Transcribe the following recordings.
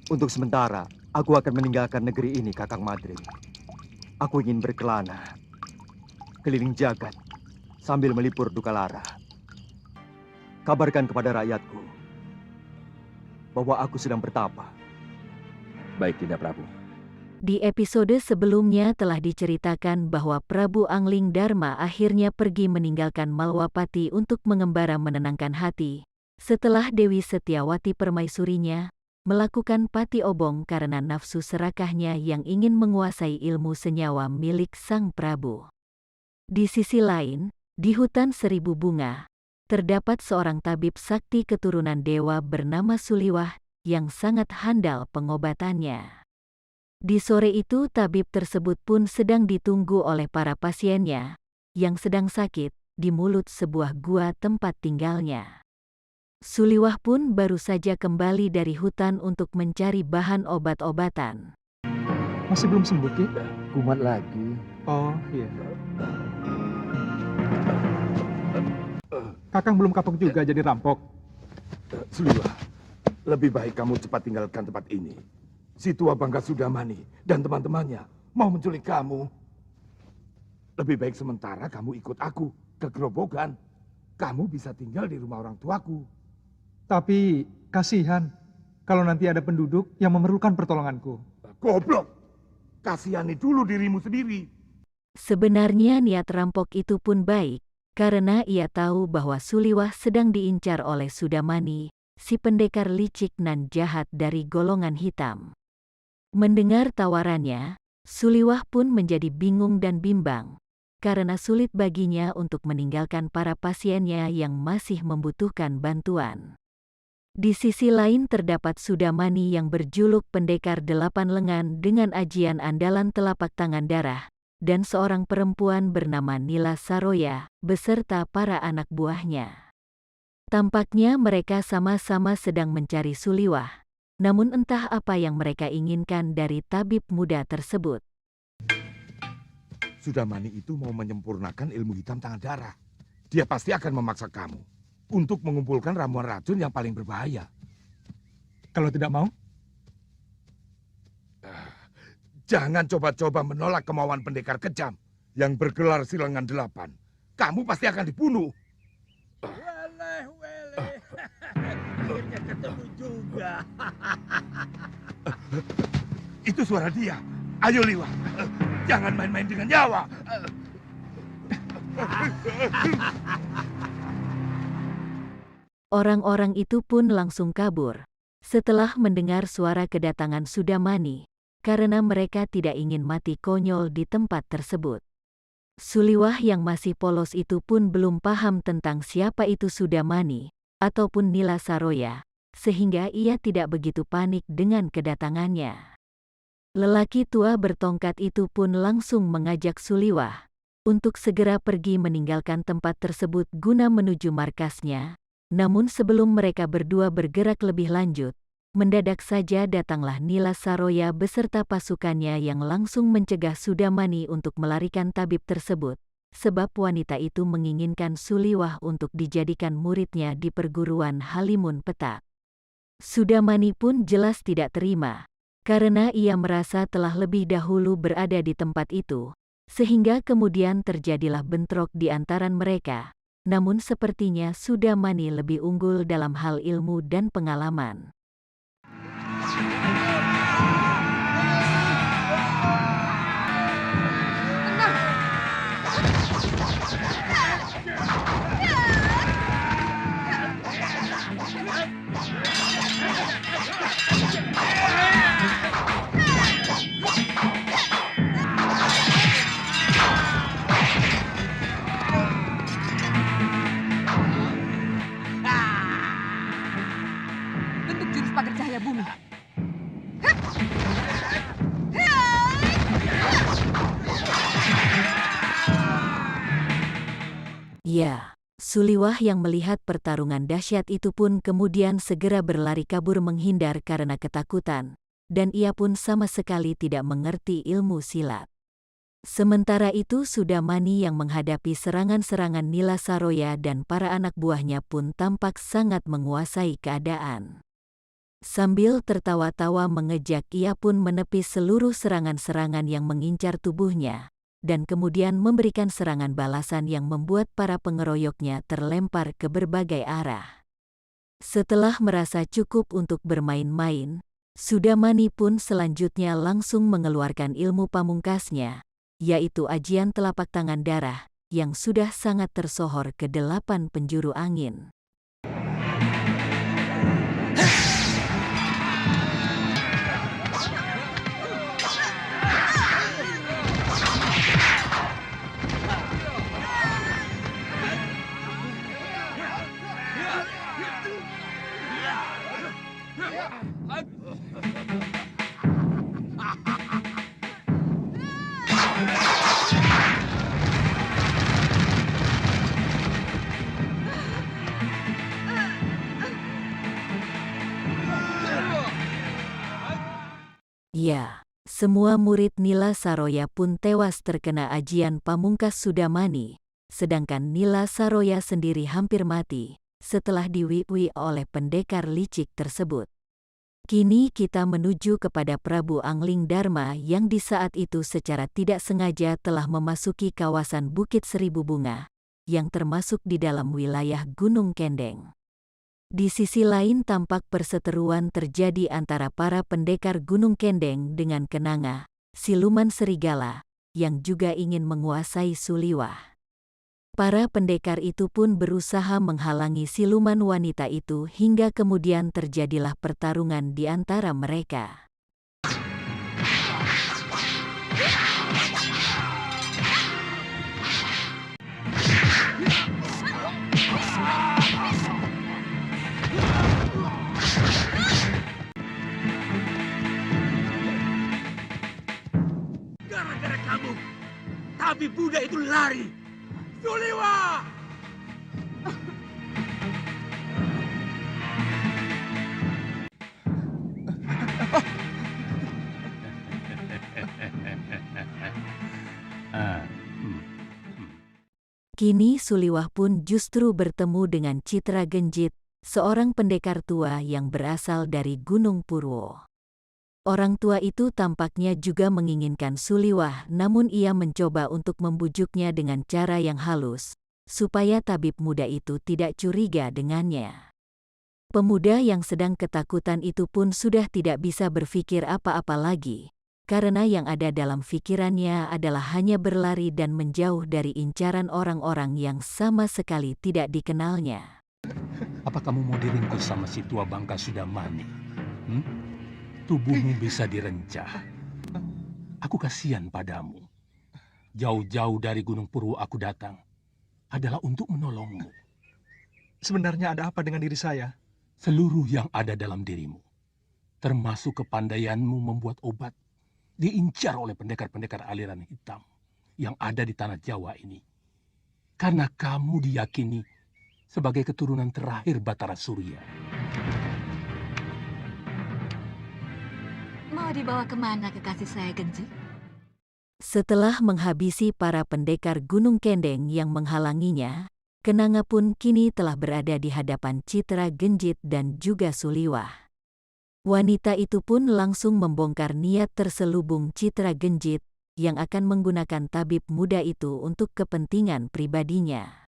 Untuk sementara, aku akan meninggalkan negeri ini, Kakang Madrim. Aku ingin berkelana, keliling jagat, sambil melipur duka lara. Kabarkan kepada rakyatku bahwa aku sedang bertapa. Baik, Dinda Prabu. Di episode sebelumnya telah diceritakan bahwa Prabu Angling Dharma akhirnya pergi meninggalkan Malwapati untuk mengembara menenangkan hati, setelah Dewi Setiawati permaisurinya melakukan pati obong karena nafsu serakahnya yang ingin menguasai ilmu senyawa milik sang Prabu. Di sisi lain, di hutan Seribu Bunga, terdapat seorang tabib sakti keturunan dewa bernama Suliwah yang sangat handal pengobatannya. Di sore itu tabib tersebut pun sedang ditunggu oleh para pasiennya yang sedang sakit di mulut sebuah gua tempat tinggalnya. Suliwah pun baru saja kembali dari hutan untuk mencari bahan obat-obatan. Masih belum sembuh, Ki? Kumat lagi. Oh, iya. Kakang belum kapok juga jadi rampok. Suliwah, lebih baik kamu cepat tinggalkan tempat ini. Si tua Bangga Sudamani dan teman-temannya mau menculik kamu. Lebih baik sementara kamu ikut aku ke Gerobogan. Kamu bisa tinggal di rumah orang tuaku. Tapi kasihan kalau nanti ada penduduk yang memerlukan pertolonganku. Goblok! Kasihani dulu dirimu sendiri. Sebenarnya niat rampok itu pun baik, karena ia tahu bahwa Suliwah sedang diincar oleh Sudamani, si pendekar licik nan jahat dari golongan hitam. Mendengar tawarannya, Suliwah pun menjadi bingung dan bimbang, karena sulit baginya untuk meninggalkan para pasiennya yang masih membutuhkan bantuan. Di sisi lain terdapat Sudamani yang berjuluk pendekar 8 lengan dengan ajian andalan telapak tangan darah, dan seorang perempuan bernama Nila Saroya, beserta para anak buahnya. Tampaknya mereka sama-sama sedang mencari Suliwah, namun entah apa yang mereka inginkan dari tabib muda tersebut. Sudamani itu mau menyempurnakan ilmu hitam tangan darah. Dia pasti akan memaksa kamu untuk mengumpulkan ramuan racun yang paling berbahaya. Kalau tidak mau, Jangan coba-coba menolak kemauan pendekar kejam yang bergelar Silangan 8. Kamu pasti akan dibunuh. Weleh. Akhirnya ketemu juga. Itu suara dia. Ayo Liwa, jangan main-main dengan nyawa. Orang-orang itu pun langsung kabur setelah mendengar suara kedatangan Sudamani, karena mereka tidak ingin mati konyol di tempat tersebut. Suliwah yang masih polos itu pun belum paham tentang siapa itu Sudamani ataupun Nila Saroya, sehingga ia tidak begitu panik dengan kedatangannya. Lelaki tua bertongkat itu pun langsung mengajak Suliwah untuk segera pergi meninggalkan tempat tersebut guna menuju markasnya. Namun sebelum mereka berdua bergerak lebih lanjut, mendadak saja datanglah Nila Saroya beserta pasukannya yang langsung mencegah Sudamani untuk melarikan tabib tersebut, sebab wanita itu menginginkan Suliwah untuk dijadikan muridnya di perguruan Halimun Petak. Sudamani pun jelas tidak terima, karena ia merasa telah lebih dahulu berada di tempat itu, sehingga kemudian terjadilah bentrok di antara mereka. Namun sepertinya Sudamani lebih unggul dalam hal ilmu dan pengalaman. Bentuk jurus pagar cahaya bumi. Ya, Suliwah yang melihat pertarungan dahsyat itu pun kemudian segera berlari kabur menghindar karena ketakutan, dan ia pun sama sekali tidak mengerti ilmu silat. Sementara itu Sudamani yang menghadapi serangan-serangan Nila Saroya dan para anak buahnya pun tampak sangat menguasai keadaan. Sambil tertawa-tawa mengejek, ia pun menepis seluruh serangan-serangan yang mengincar tubuhnya, dan kemudian memberikan serangan balasan yang membuat para pengeroyoknya terlempar ke berbagai arah. Setelah merasa cukup untuk bermain-main, Sudamani pun selanjutnya langsung mengeluarkan ilmu pamungkasnya, yaitu ajian telapak tangan darah, yang sudah sangat tersohor ke 8 penjuru angin. Ya, semua murid Nila Saroya pun tewas terkena ajian pamungkas Sudamani, sedangkan Nila Saroya sendiri hampir mati setelah diwiwi oleh pendekar licik tersebut. Kini kita menuju kepada Prabu Angling Dharma yang di saat itu secara tidak sengaja telah memasuki kawasan Bukit Seribu Bunga, yang termasuk di dalam wilayah Gunung Kendeng. Di sisi lain tampak perseteruan terjadi antara para pendekar Gunung Kendeng dengan Kenanga, siluman serigala, yang juga ingin menguasai Suliwah. Para pendekar itu pun berusaha menghalangi siluman wanita itu hingga kemudian terjadilah pertarungan di antara mereka. Gara-gara kamu, tabib Buddha itu lari. Suliwah! Kini Suliwah pun justru bertemu dengan Citra Genjit, seorang pendekar tua yang berasal dari Gunung Purwo. Orang tua itu tampaknya juga menginginkan Suliwah, namun ia mencoba untuk membujuknya dengan cara yang halus, supaya tabib muda itu tidak curiga dengannya. Pemuda yang sedang ketakutan itu pun sudah tidak bisa berpikir apa-apa lagi, karena yang ada dalam pikirannya adalah hanya berlari dan menjauh dari incaran orang-orang yang sama sekali tidak dikenalnya. Apa kamu mau diringkus sama si tua bangka Sudamani? Tubuhmu bisa direncah. Aku kasihan padamu. Jauh-jauh dari Gunung Purwo aku datang adalah untuk menolongmu. Sebenarnya ada apa dengan diri saya? Seluruh yang ada dalam dirimu, termasuk kepandaianmu membuat obat, diincar oleh pendekar-pendekar aliran hitam yang ada di tanah Jawa ini. Karena kamu diyakini sebagai keturunan terakhir Batara Surya. Mau dibawa kemana kekasih saya, Genjit? Setelah menghabisi para pendekar Gunung Kendeng yang menghalanginya, Kenanga pun kini telah berada di hadapan Citra Genjit dan juga Suliwah. Wanita itu pun langsung membongkar niat terselubung Citra Genjit yang akan menggunakan tabib muda itu untuk kepentingan pribadinya.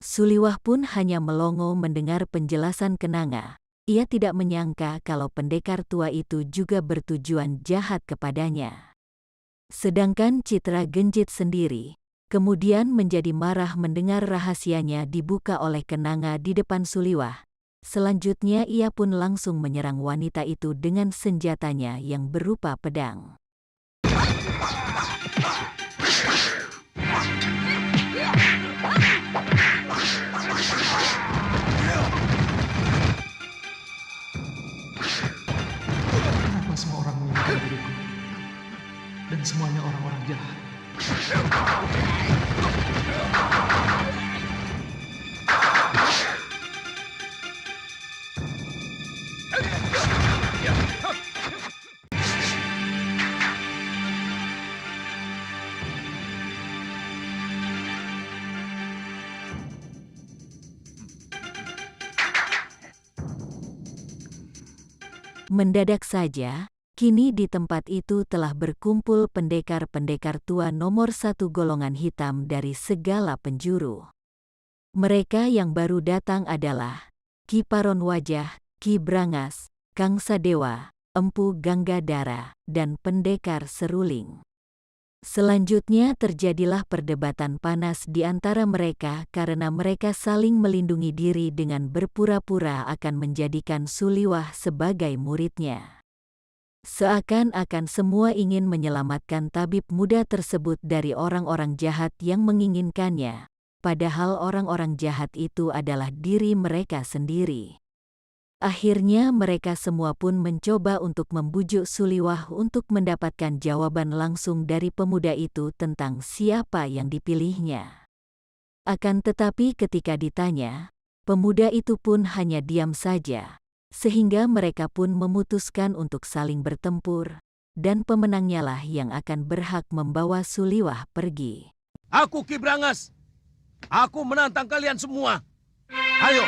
Suliwah pun hanya melongo mendengar penjelasan Kenanga. Ia tidak menyangka kalau pendekar tua itu juga bertujuan jahat kepadanya. Sedangkan Citra Genjit sendiri kemudian menjadi marah mendengar rahasianya dibuka oleh Kenanga di depan Suliwah. Selanjutnya ia pun langsung menyerang wanita itu dengan senjatanya yang berupa pedang. Kenapa semua orang menginginkan diriku? Dan semuanya orang-orang jahat. Mendadak saja, kini di tempat itu telah berkumpul pendekar-pendekar tua nomor 1 golongan hitam dari segala penjuru. Mereka yang baru datang adalah Ki Paron Wajah, Ki Brangas, Kang Sadewa, Empu Ganggadara, dan pendekar seruling. Selanjutnya terjadilah perdebatan panas di antara mereka karena mereka saling melindungi diri dengan berpura-pura akan menjadikan Suliwah sebagai muridnya. Seakan-akan semua ingin menyelamatkan tabib muda tersebut dari orang-orang jahat yang menginginkannya, padahal orang-orang jahat itu adalah diri mereka sendiri. Akhirnya mereka semua pun mencoba untuk membujuk Suliwah untuk mendapatkan jawaban langsung dari pemuda itu tentang siapa yang dipilihnya. Akan tetapi ketika ditanya, pemuda itu pun hanya diam saja, sehingga mereka pun memutuskan untuk saling bertempur, dan pemenangnya lah yang akan berhak membawa Suliwah pergi. Aku Ki Brangas. Aku menantang kalian semua. Ayo.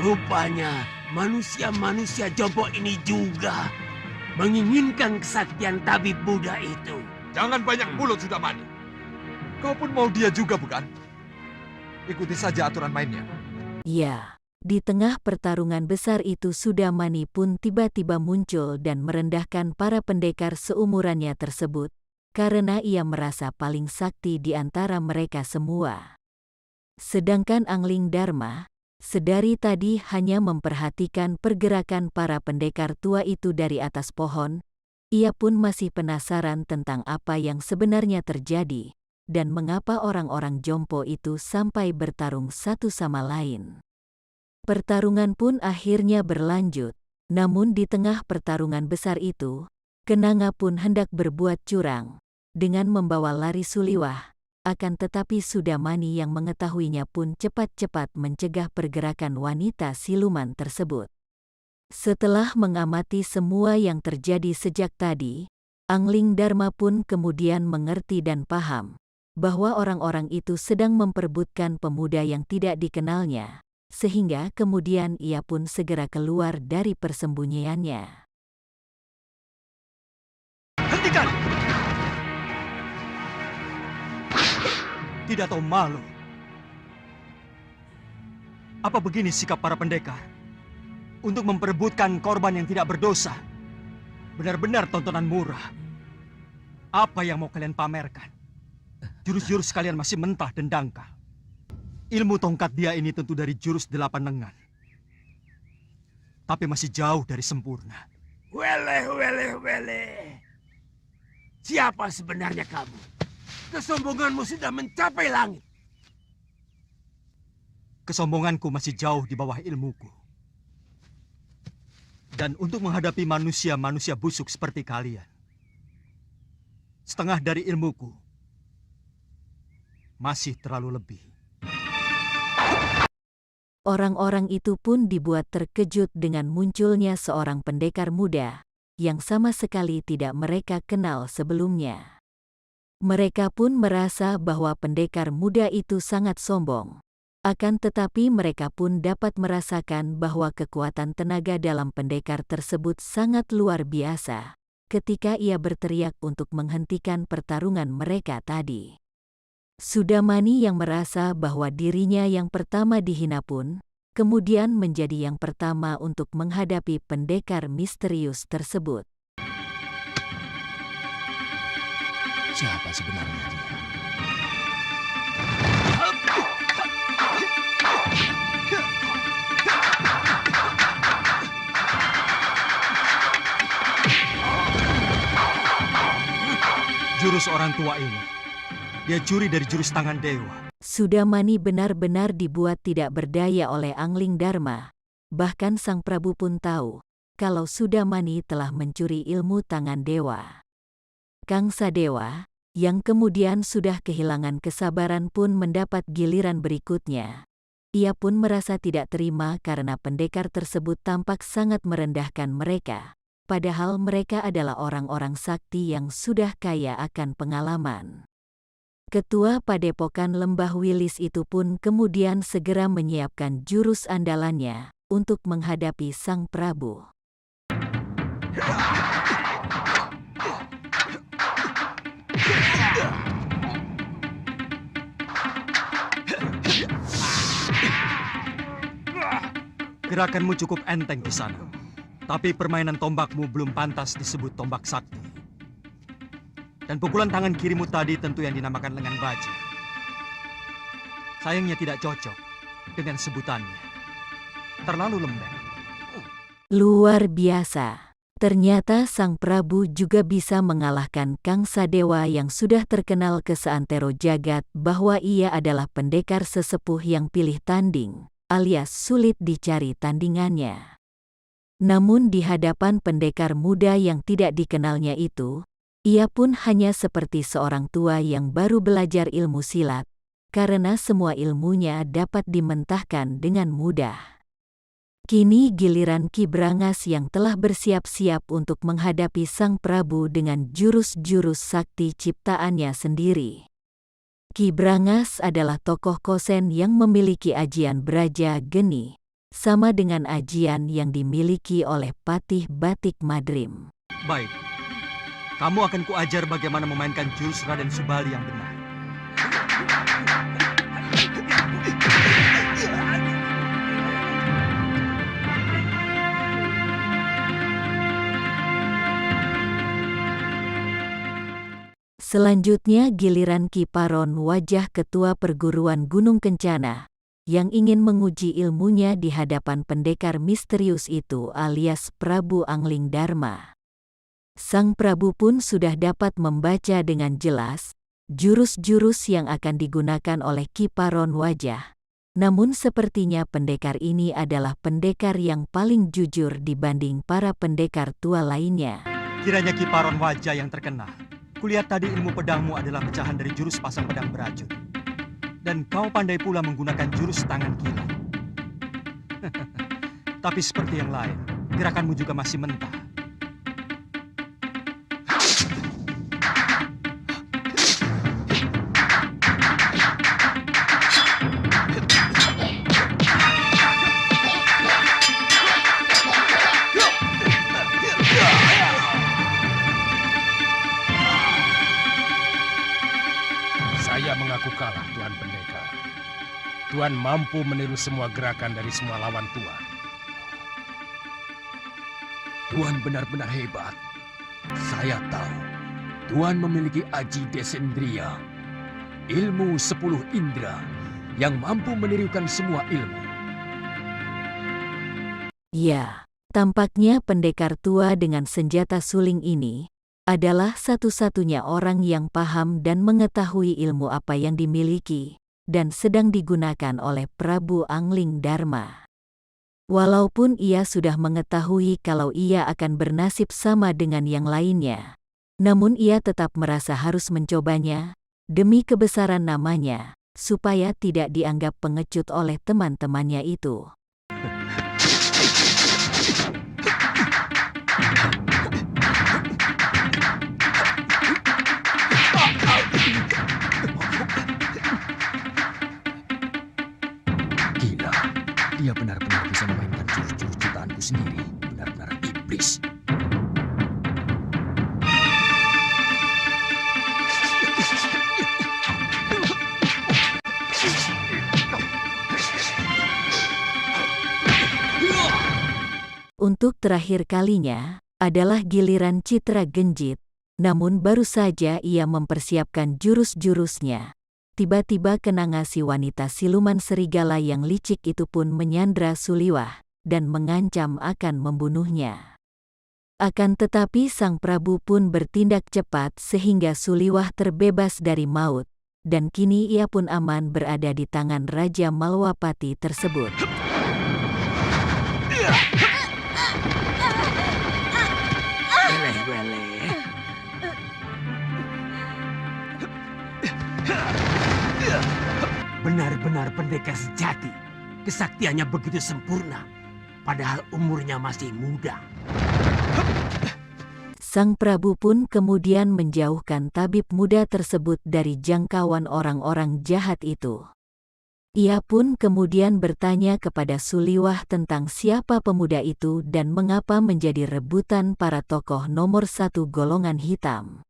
Rupanya manusia-manusia jompo ini juga menginginkan kesaktian tabib Buddha itu. Jangan banyak mulut, Sudamani. Kau pun mau dia juga, bukan? Ikuti saja aturan mainnya. Ya, di tengah pertarungan besar itu Sudamani pun tiba-tiba muncul dan merendahkan para pendekar seumurannya tersebut, karena ia merasa paling sakti di antara mereka semua. Sedangkan Angling Dharma, sedari tadi hanya memperhatikan pergerakan para pendekar tua itu dari atas pohon, ia pun masih penasaran tentang apa yang sebenarnya terjadi, dan mengapa orang-orang jompo itu sampai bertarung satu sama lain. Pertarungan pun akhirnya berlanjut, namun di tengah pertarungan besar itu, Kenanga pun hendak berbuat curang, dengan membawa lari Suliwah. Akan tetapi Sudamani yang mengetahuinya pun cepat-cepat mencegah pergerakan wanita siluman tersebut. Setelah mengamati semua yang terjadi sejak tadi, Angling Dharma pun kemudian mengerti dan paham bahwa orang-orang itu sedang memperebutkan pemuda yang tidak dikenalnya, sehingga kemudian ia pun segera keluar dari persembunyiannya. Hentikan! Tidak tahu malu. Apa begini sikap para pendekar? Untuk memperebutkan korban yang tidak berdosa. Benar-benar tontonan murah. Apa yang mau kalian pamerkan? Jurus-jurus kalian masih mentah dan dangkal. Ilmu tongkat dia ini tentu dari jurus 8 lengan. Tapi masih jauh dari sempurna. Wele. Siapa sebenarnya kamu? Kesombonganmu sudah mencapai langit. Kesombonganku masih jauh di bawah ilmuku. Dan untuk menghadapi manusia-manusia busuk seperti kalian, setengah dari ilmuku masih terlalu lebih. Orang-orang itu pun dibuat terkejut dengan munculnya seorang pendekar muda, yang sama sekali tidak mereka kenal sebelumnya. Mereka pun merasa bahwa pendekar muda itu sangat sombong. Akan tetapi mereka pun dapat merasakan bahwa kekuatan tenaga dalam pendekar tersebut sangat luar biasa, ketika ia berteriak untuk menghentikan pertarungan mereka tadi. Sudamani yang merasa bahwa dirinya yang pertama dihina pun, kemudian menjadi yang pertama untuk menghadapi pendekar misterius tersebut. Siapa sebenarnya dia? jurus orang tua ini. Dia curi dari jurus tangan dewa. Sudamani benar-benar dibuat tidak berdaya oleh Angling Dharma. Bahkan Sang Prabu pun tahu kalau Sudamani telah mencuri ilmu tangan dewa. Kang Sadewa, yang kemudian sudah kehilangan kesabaran pun mendapat giliran berikutnya. Ia pun merasa tidak terima karena pendekar tersebut tampak sangat merendahkan mereka. Padahal mereka adalah orang-orang sakti yang sudah kaya akan pengalaman. Ketua Padepokan Lembah Wilis itu pun kemudian segera menyiapkan jurus andalannya untuk menghadapi Sang Prabu. Gerakanmu cukup enteng di sana. Tapi permainan tombakmu belum pantas disebut tombak sakti. Dan pukulan tangan kirimu tadi tentu yang dinamakan lengan baja. Sayangnya tidak cocok dengan sebutannya. Terlalu lembek. Luar biasa. Ternyata Sang Prabu juga bisa mengalahkan Kang Sadewa yang sudah terkenal ke seantero jagat bahwa ia adalah pendekar sesepuh yang pilih tanding, alias sulit dicari tandingannya. Namun di hadapan pendekar muda yang tidak dikenalnya itu, ia pun hanya seperti seorang tua yang baru belajar ilmu silat, karena semua ilmunya dapat dimentahkan dengan mudah. Kini giliran Ki Brangas yang telah bersiap-siap untuk menghadapi Sang Prabu dengan jurus-jurus sakti ciptaannya sendiri. Ki Brangas adalah tokoh Kosen yang memiliki ajian Braja Geni, sama dengan ajian yang dimiliki oleh Patih Batik Madrim. Baik, kamu akan kuajar bagaimana memainkan jurus Raden Subali yang benar. Selanjutnya giliran Ki Paron, wajah ketua perguruan Gunung Kencana, yang ingin menguji ilmunya di hadapan pendekar misterius itu alias Prabu Angling Dharma. Sang Prabu pun sudah dapat membaca dengan jelas jurus-jurus yang akan digunakan oleh Ki Paron wajah. Namun sepertinya pendekar ini adalah pendekar yang paling jujur dibanding para pendekar tua lainnya. Kiranya Ki Paron wajah yang terkenal. Kulihat tadi ilmu pedangmu adalah pecahan dari jurus pasang pedang beracun. Dan kau pandai pula menggunakan jurus tangan kiri. Tapi seperti yang lain, gerakanmu juga masih mentah. Saya mengaku kalah, Tuan Pendekar. Tuan mampu meniru semua gerakan dari semua lawan Tuan. Tuan benar-benar hebat. Saya tahu, Tuan memiliki aji desendria, ilmu 10 indera yang mampu menirukan semua ilmu. Ya, tampaknya pendekar tua dengan senjata suling ini adalah satu-satunya orang yang paham dan mengetahui ilmu apa yang dimiliki dan sedang digunakan oleh Prabu Angling Dharma. Walaupun ia sudah mengetahui kalau ia akan bernasib sama dengan yang lainnya, namun ia tetap merasa harus mencobanya demi kebesaran namanya, supaya tidak dianggap pengecut oleh teman-temannya itu. Gila, dia benar-benar bisa memainkan jurus-jurus ciptaanku sendiri. Benar-benar iblis. Untuk terakhir kalinya adalah giliran Citra Genjit, namun baru saja ia mempersiapkan jurus-jurusnya. Tiba-tiba kenanga si wanita siluman serigala yang licik itu pun menyandra Suliwah dan mengancam akan membunuhnya. Akan tetapi Sang Prabu pun bertindak cepat sehingga Suliwah terbebas dari maut, dan kini ia pun aman berada di tangan Raja Malwapati tersebut. Benar-benar pendekar sejati. Kesaktiannya begitu sempurna, padahal umurnya masih muda. Sang Prabu pun kemudian menjauhkan tabib muda tersebut dari jangkauan orang-orang jahat itu. Ia pun kemudian bertanya kepada Suliwah tentang siapa pemuda itu dan mengapa menjadi rebutan para tokoh nomor 1 golongan hitam.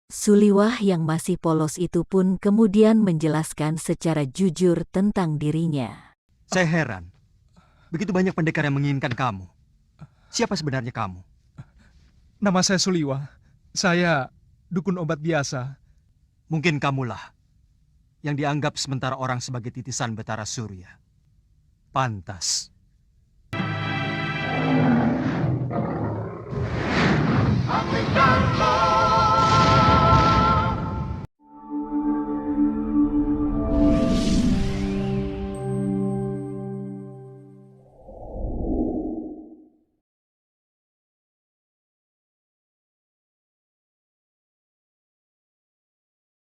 Suliwah yang masih polos itu pun kemudian menjelaskan secara jujur tentang dirinya. Saya heran. Begitu banyak pendekar yang menginginkan kamu. Siapa sebenarnya kamu? Nama saya Suliwah. Saya dukun obat biasa. Mungkin kamulah yang dianggap sementara orang sebagai titisan Betara Surya. Pantas. Hatikan